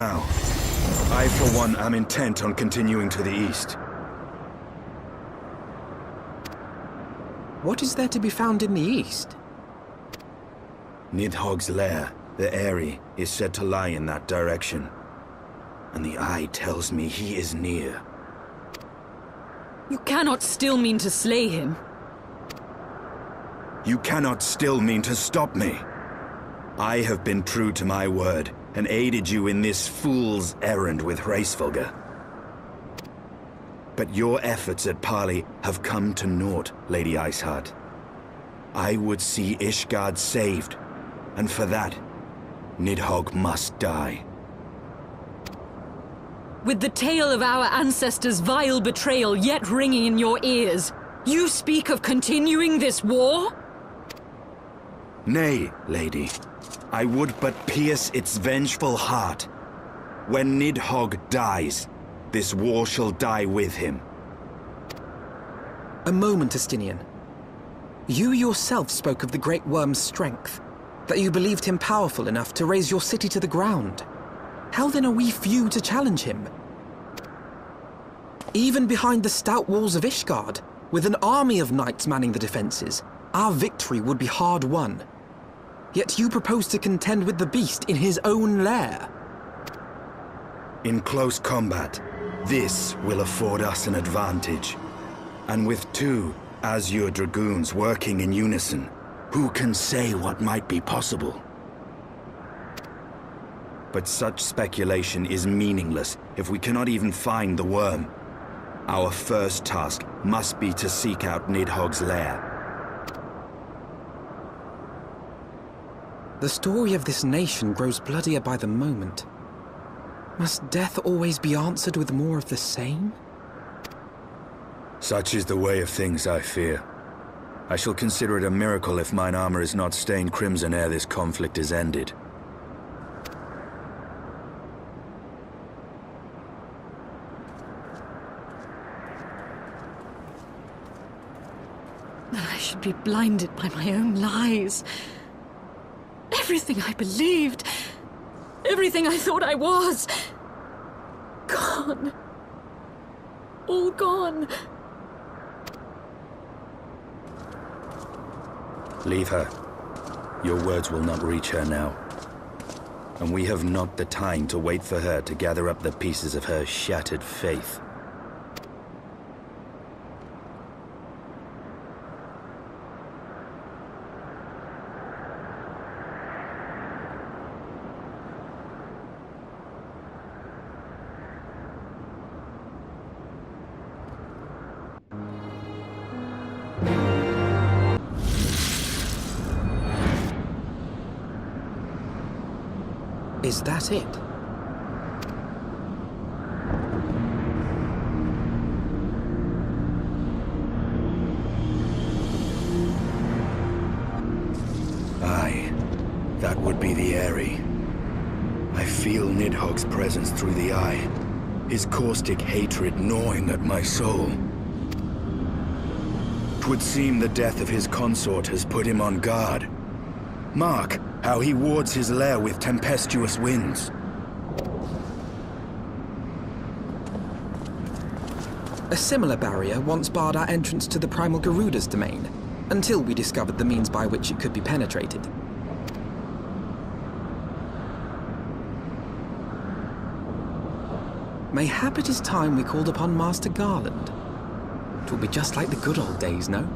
Now, I for one am intent on continuing to the east. What is there to be found in the east? Nidhogg's lair, the Eyrie, is said to lie in that direction. And the eye tells me he is near. You cannot still mean to slay him. You cannot still mean to stop me. I have been true to my word, and aided you in this fool's errand with Hraesvelgr. But your efforts at parley have come to naught, Lady Iceheart. I would see Ishgard saved, and for that, Nidhogg must die. With the tale of our ancestors' vile betrayal yet ringing in your ears, you speak of continuing this war? Nay, lady. I would but pierce its vengeful heart. When Nidhogg dies, this war shall die with him. A moment, Estinian. You yourself spoke of the Great Worm's strength, that you believed him powerful enough to raise your city to the ground. How then are we few to challenge him? Even behind the stout walls of Ishgard, with an army of knights manning the defenses, our victory would be hard won. Yet you propose to contend with the beast in his own lair. In close combat, this will afford us an advantage. And with two Azure Dragoons working in unison, who can say what might be possible? But such speculation is meaningless if we cannot even find the worm. Our first task must be to seek out Nidhogg's lair. The story of this nation grows bloodier by the moment. Must death always be answered with more of the same? Such is the way of things, I fear. I shall consider it a miracle if mine armor is not stained crimson ere this conflict is ended. That I should be blinded by my own lies. Everything I believed, everything I thought I was, gone. All gone. Leave her. Your words will not reach her now. And we have not the time to wait for her to gather up the pieces of her shattered faith. Is that it? Aye, that would be the Eyrie. I feel Nidhogg's presence through the eye, his caustic hatred gnawing at my soul. 'Twould seem the death of his consort has put him on guard. Mark how he wards his lair with tempestuous winds. A similar barrier once barred our entrance to the primal Garuda's domain, until we discovered the means by which it could be penetrated. Mayhap it is time we called upon Master Garland. It will be just like the good old days, no?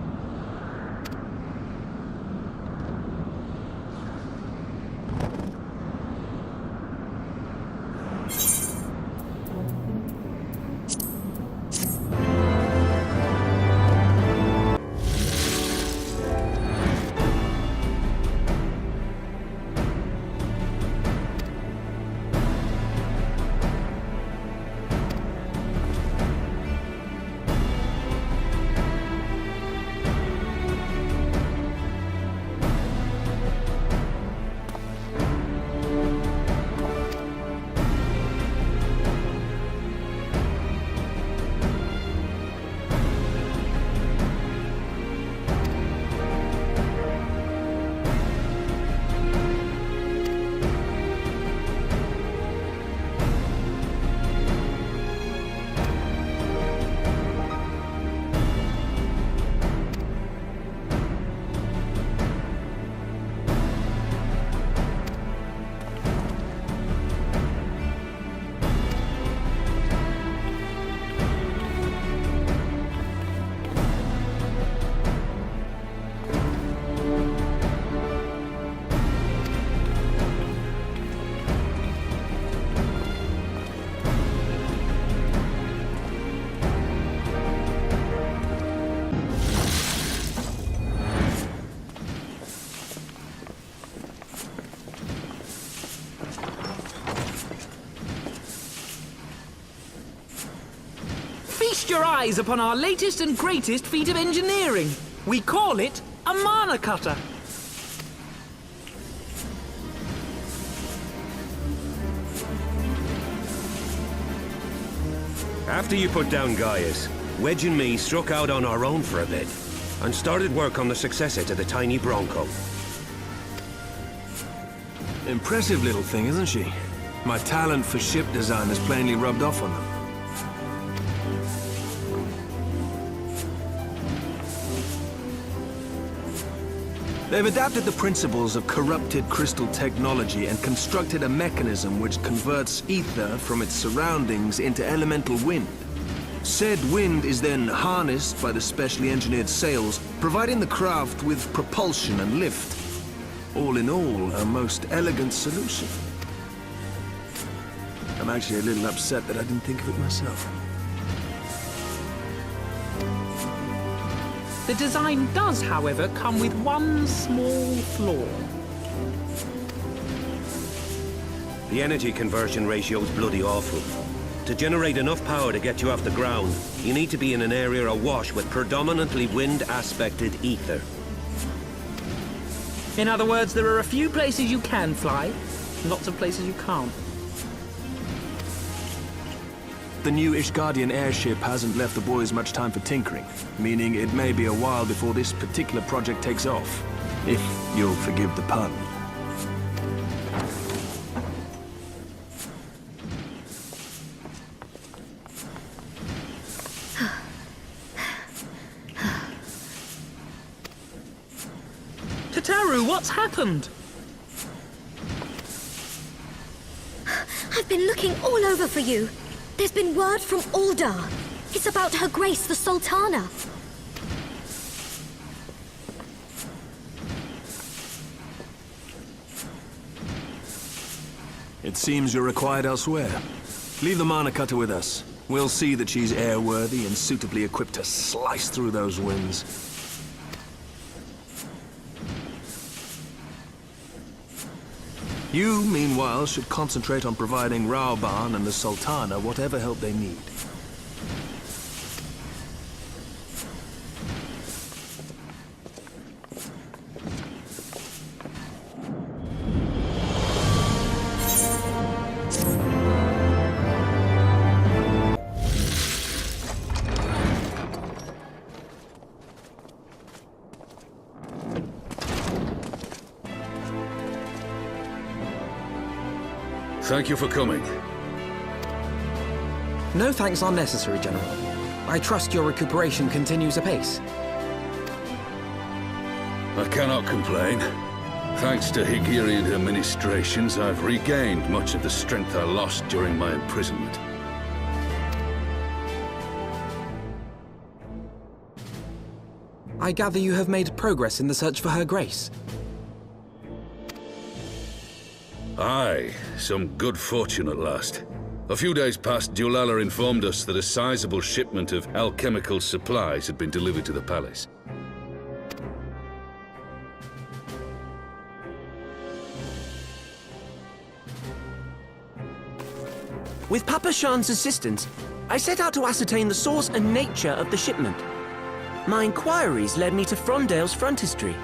eyes upon our latest and greatest feat of engineering. We call it a mana cutter. After you put down Gaius, Wedge and me struck out on our own for a bit, and started work on the successor to the tiny Bronco. Impressive little thing, isn't she? My talent for ship design has plainly rubbed off on them. They've adapted the principles of corrupted crystal technology and constructed a mechanism which converts ether from its surroundings into elemental wind. Said wind is then harnessed by the specially engineered sails, providing the craft with propulsion and lift. All in all, a most elegant solution. I'm actually a little upset that I didn't think of it myself. The design does, however, come with one small flaw. The energy conversion ratio is bloody awful. To generate enough power to get you off the ground, you need to be in an area awash with predominantly wind-aspected ether. In other words, there are a few places you can fly, lots of places you can't. The new Ishgardian airship hasn't left the boys much time for tinkering, meaning it may be a while before this particular project takes off. If you'll forgive the pun. Tataru, what's happened? I've been looking all over for you. There's been word from Aldar. It's about Her Grace, the Sultana. It seems you're required elsewhere. Leave the mana cutter with us. We'll see that she's airworthy and suitably equipped to slice through those winds. You, meanwhile, should concentrate on providing Raoban and the Sultana whatever help they need. Thank you for coming. No thanks are necessary, General. I trust your recuperation continues apace. I cannot complain. Thanks to Higiri and her ministrations, I've regained much of the strength I lost during my imprisonment. I gather you have made progress in the search for Her Grace. Aye, some good fortune at last. A few days past, Dulala informed us that a sizable shipment of alchemical supplies had been delivered to the palace. With Papa Shan's assistance, I set out to ascertain the source and nature of the shipment. My inquiries led me to Frondale's frontistery.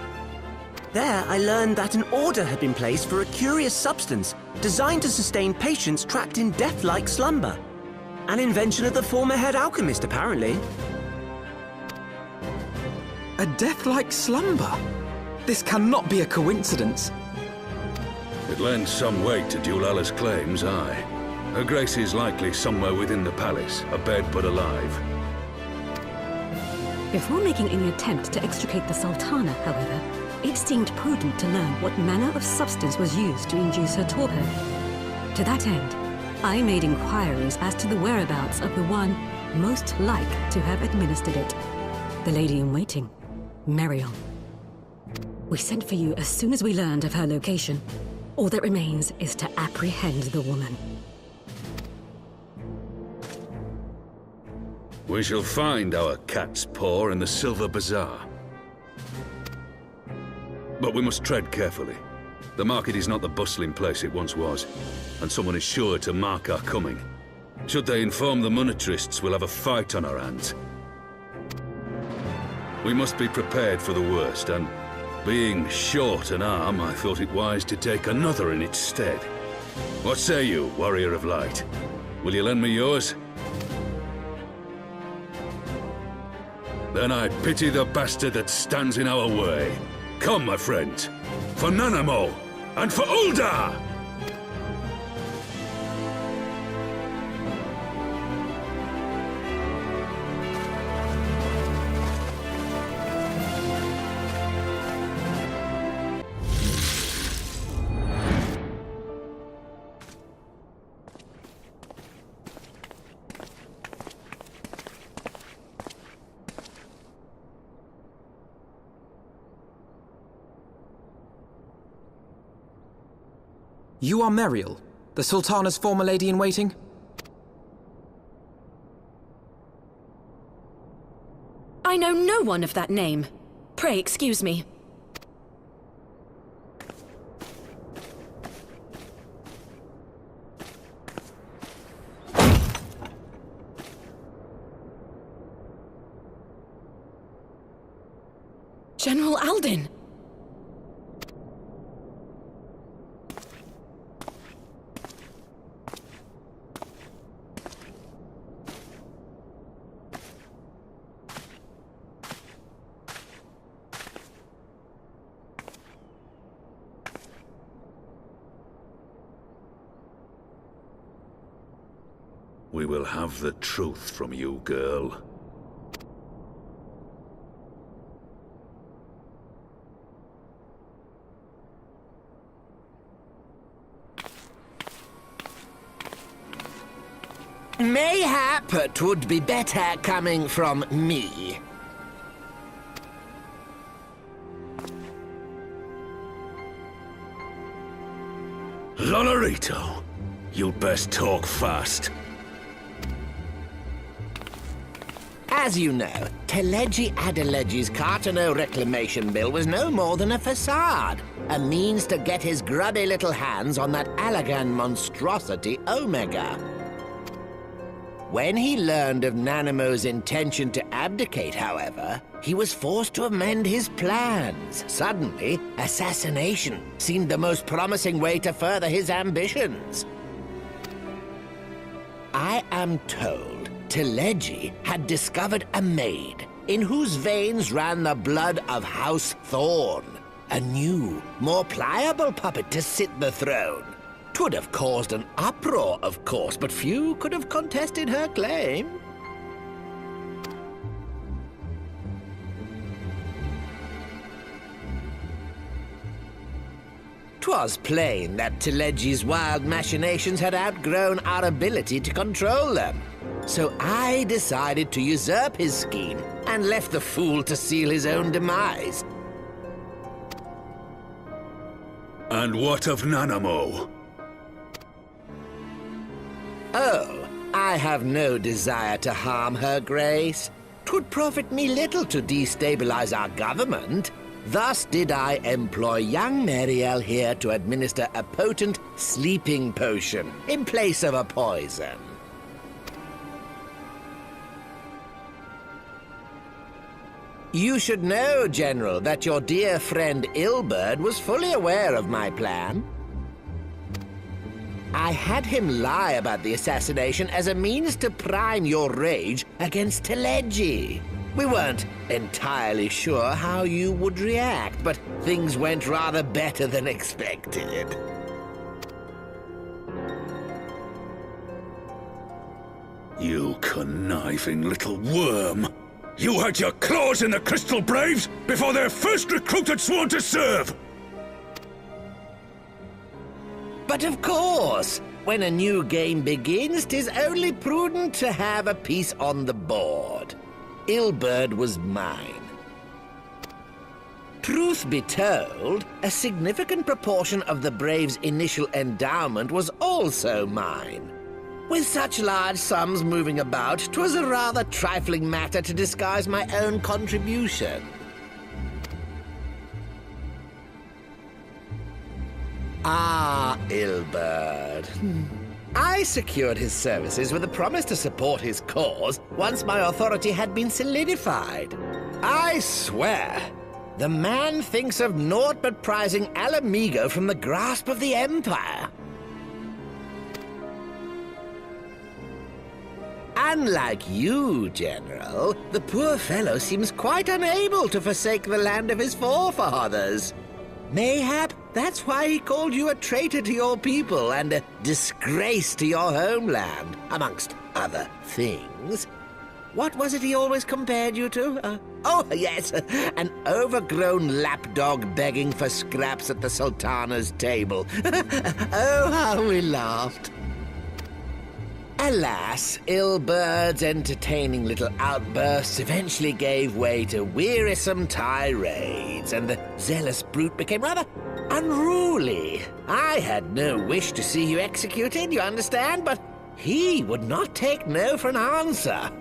There, I learned that an order had been placed for a curious substance designed to sustain patients trapped in death-like slumber. An invention of the former head alchemist, apparently. A death-like slumber? This cannot be a coincidence. It lends some weight to Dulala's claims, aye. Her Grace is likely somewhere within the palace, abed but alive. Before making any attempt to extricate the Sultana, however, it seemed prudent to learn what manner of substance was used to induce her torpor. To that end, I made inquiries as to the whereabouts of the one most like to have administered it. The lady-in-waiting, Marion. We sent for you as soon as we learned of her location. All that remains is to apprehend the woman. We shall find our cat's paw in the Silver Bazaar. But we must tread carefully. The market is not the bustling place it once was, and someone is sure to mark our coming. Should they inform the monetarists, we'll have a fight on our hands. We must be prepared for the worst, and being short an arm, I thought it wise to take another in its stead. What say you, Warrior of Light? Will you lend me yours? Then I pity the bastard that stands in our way. Come, my friends, for Nanamo, and for Uldar! You are Meriel, the Sultana's former lady-in-waiting? I know no one of that name. Pray excuse me. General Alden! We will have the truth from you, girl. Mayhap it would be better coming from me. Lolarito, you'd best talk fast. As you know, Teleji Adeleji's Cartano reclamation bill was no more than a facade, a means to get his grubby little hands on that Allagan monstrosity Omega. When he learned of Nanamo's intention to abdicate, however, he was forced to amend his plans. Suddenly, assassination seemed the most promising way to further his ambitions. I am told Teleji had discovered a maid in whose veins ran the blood of House Thorn, a new, more pliable puppet to sit the throne. 'Twould have caused an uproar, of course, but few could have contested her claim. 'Twas plain that Teleji's wild machinations had outgrown our ability to control them. So I decided to usurp his scheme and left the fool to seal his own demise. And what of Nanamo? Oh, I have no desire to harm her grace. 'Twould profit me little to destabilize our government. Thus did I employ young Meriel here to administer a potent sleeping potion in place of a poison. You should know, General, that your dear friend Ilberd was fully aware of my plan. I had him lie about the assassination as a means to prime your rage against Teleji. We weren't entirely sure how you would react, but things went rather better than expected. You conniving little worm! You had your claws in the Crystal Braves before their first recruit had sworn to serve! But of course, when a new game begins, 'tis only prudent to have a piece on the board. Ilberd was mine. Truth be told, a significant proportion of the Braves' initial endowment was also mine. With such large sums moving about, 'twas a rather trifling matter to disguise my own contribution. Ah, Ilberd. I secured his services with a promise to support his cause once my authority had been solidified. I swear, the man thinks of naught but prizing Alamigo from the grasp of the Empire. Unlike you, General, the poor fellow seems quite unable to forsake the land of his forefathers. Mayhap that's why he called you a traitor to your people and a disgrace to your homeland, amongst other things. What was it he always compared you to? Oh, yes, an overgrown lapdog begging for scraps at the Sultana's table. Oh, how we laughed. Alas, Ilbird's entertaining little outbursts eventually gave way to wearisome tirades, and the zealous brute became rather unruly. I had no wish to see you executed, you understand, but he would not take no for an answer.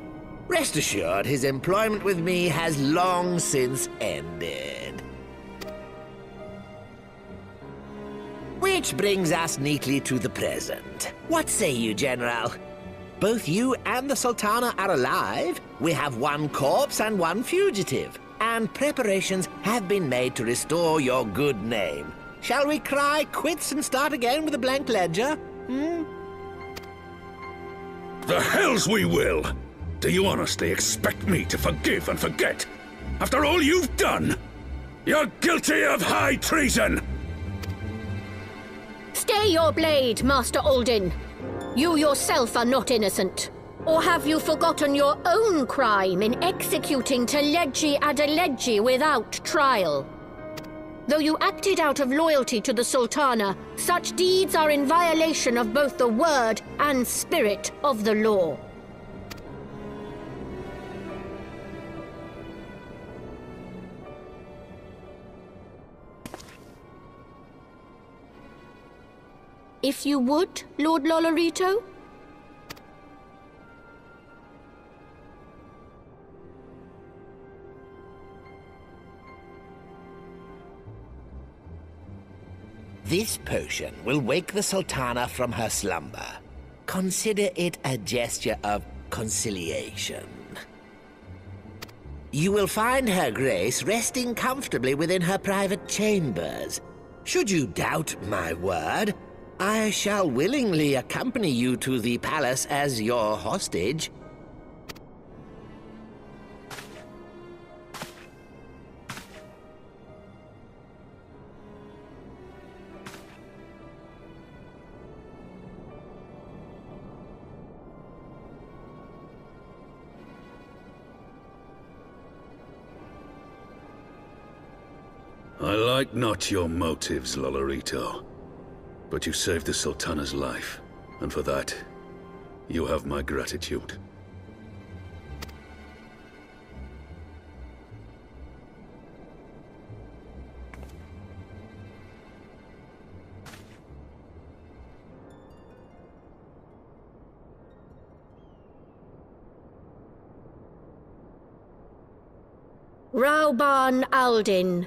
Rest assured, his employment with me has long since ended. Which brings us neatly to the present. What say you, General? Both you and the Sultana are alive. We have one corpse and one fugitive, and preparations have been made to restore your good name. Shall we cry quits and start again with a blank ledger? The hells we will! Do you honestly expect me to forgive and forget? After all you've done? You're guilty of high treason! Stay your blade, Master Aldin. You yourself are not innocent. Or have you forgotten your own crime in executing Teleji Adeleji without trial? Though you acted out of loyalty to the Sultana, such deeds are in violation of both the word and spirit of the law. If you would, Lord Lolorito? This potion will wake the Sultana from her slumber. Consider it a gesture of conciliation. You will find her grace resting comfortably within her private chambers. Should you doubt my word, I shall willingly accompany you to the palace as your hostage. I like not your motives, Lolorito. But you saved the Sultana's life, and for that, you have my gratitude. Rauban Aldin,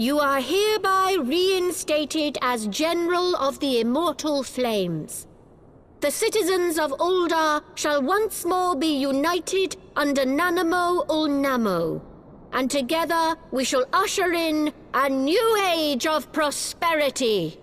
you are hereby reinstated as General of the Immortal Flames. The citizens of Uldar shall once more be united under Nanamo Ulnamo, and together we shall usher in a new age of prosperity.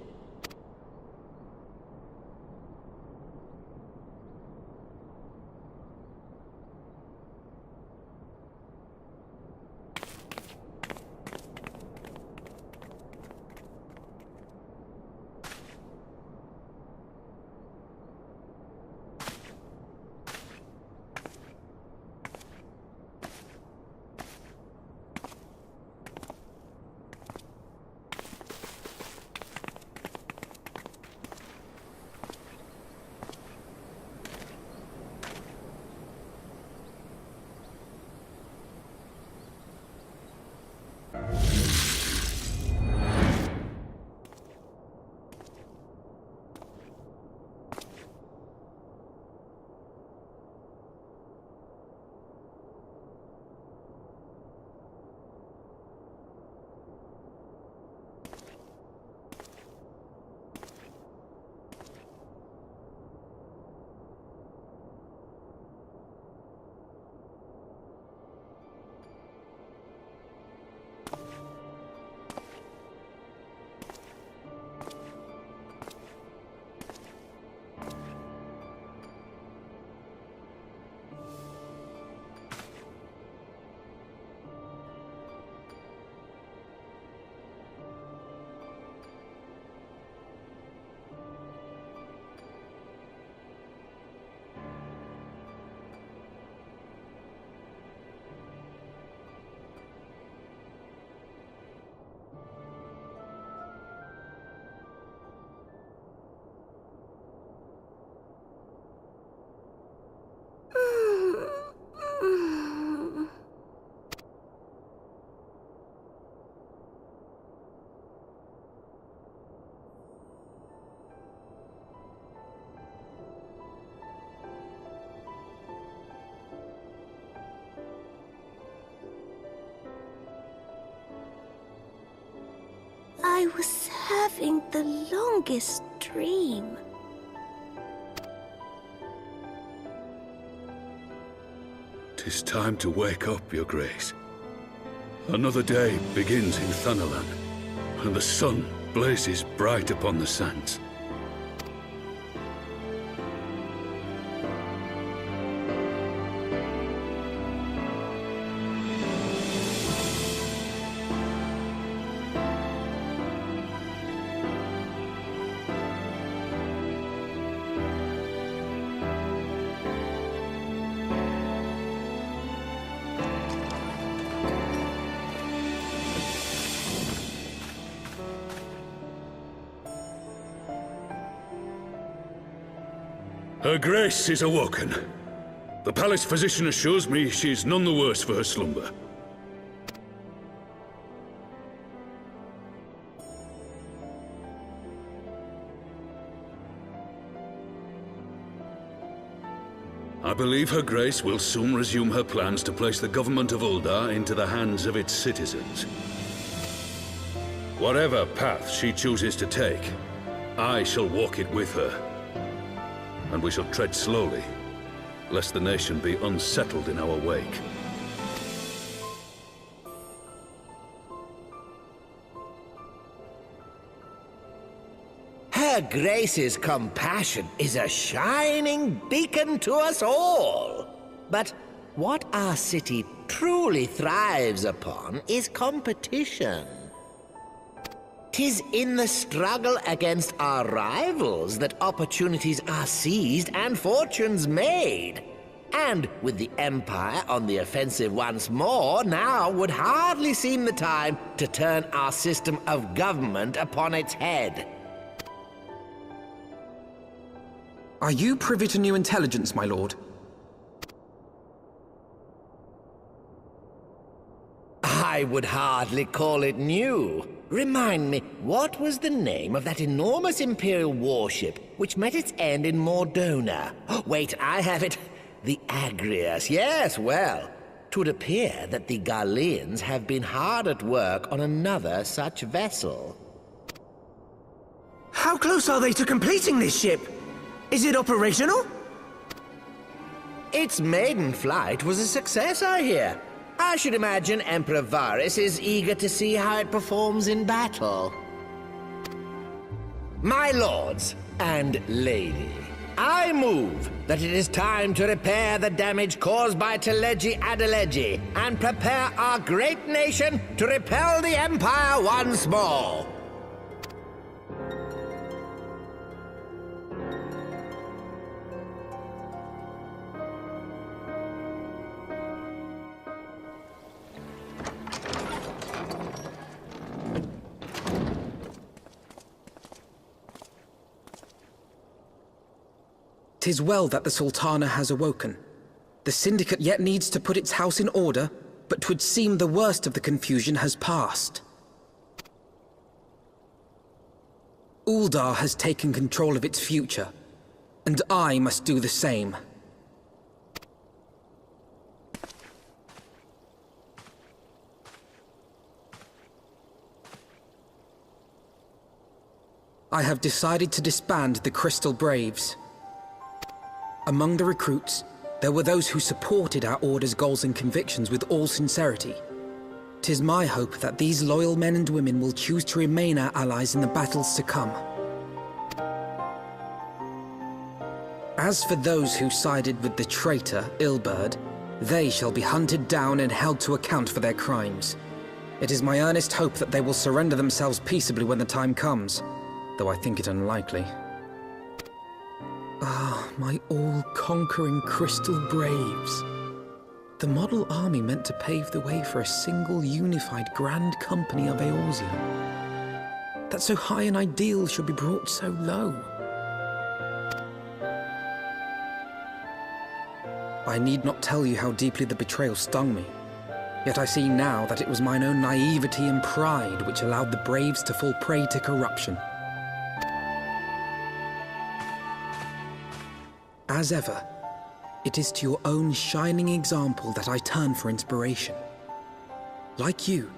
I was having the longest dream. "'Tis time to wake up, Your Grace. Another day begins in Thanalan, and the sun blazes bright upon the sands. Her Grace is awoken. The palace physician assures me she is none the worse for her slumber. I believe Her Grace will soon resume her plans to place the government of Uldar into the hands of its citizens. Whatever path she chooses to take, I shall walk it with her. And we shall tread slowly, lest the nation be unsettled in our wake. Her Grace's compassion is a shining beacon to us all. But what our city truly thrives upon is competition. 'Tis in the struggle against our rivals that opportunities are seized and fortunes made. And with the Empire on the offensive once more, now would hardly seem the time to turn our system of government upon its head. Are you privy to new intelligence, my lord? I would hardly call it new. Remind me, what was the name of that enormous Imperial warship which met its end in Mordona? Wait, I have it. The Agrius. Yes, well, 'twould appear that the Garleans have been hard at work on another such vessel. How close are they to completing this ship? Is it operational? Its maiden flight was a success, I hear. I should imagine Emperor Varys is eager to see how it performs in battle. My lords and lady, I move that it is time to repair the damage caused by Teleji Adeleji and prepare our great nation to repel the Empire once more. "'Tis well that the Sultana has awoken. The Syndicate yet needs to put its house in order, but 'twould seem the worst of the confusion has passed. Uldar has taken control of its future, and I must do the same. I have decided to disband the Crystal Braves. Among the recruits, there were those who supported our Order's goals and convictions with all sincerity. 'Tis my hope that these loyal men and women will choose to remain our allies in the battles to come. As for those who sided with the traitor, Ilberd, they shall be hunted down and held to account for their crimes. It is my earnest hope that they will surrender themselves peaceably when the time comes, though I think it unlikely. Ah, my all-conquering Crystal Braves. The model army meant to pave the way for a single unified Grand Company of Eorzea. That so high an ideal should be brought so low. I need not tell you how deeply the betrayal stung me. Yet I see now that it was mine own naivety and pride which allowed the Braves to fall prey to corruption. As ever, it is to your own shining example that I turn for inspiration. Like you,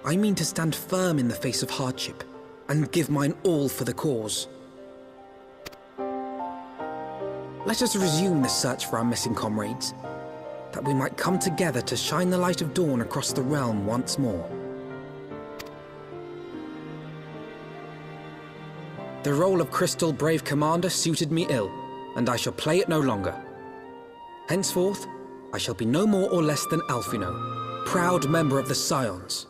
I mean to stand firm in the face of hardship, and give mine all for the cause. Let us resume the search for our missing comrades, that we might come together to shine the light of dawn across the realm once more. The role of Crystal Brave Commander suited me ill, and I shall play it no longer. Henceforth, I shall be no more or less than Alphino, proud member of the Scions.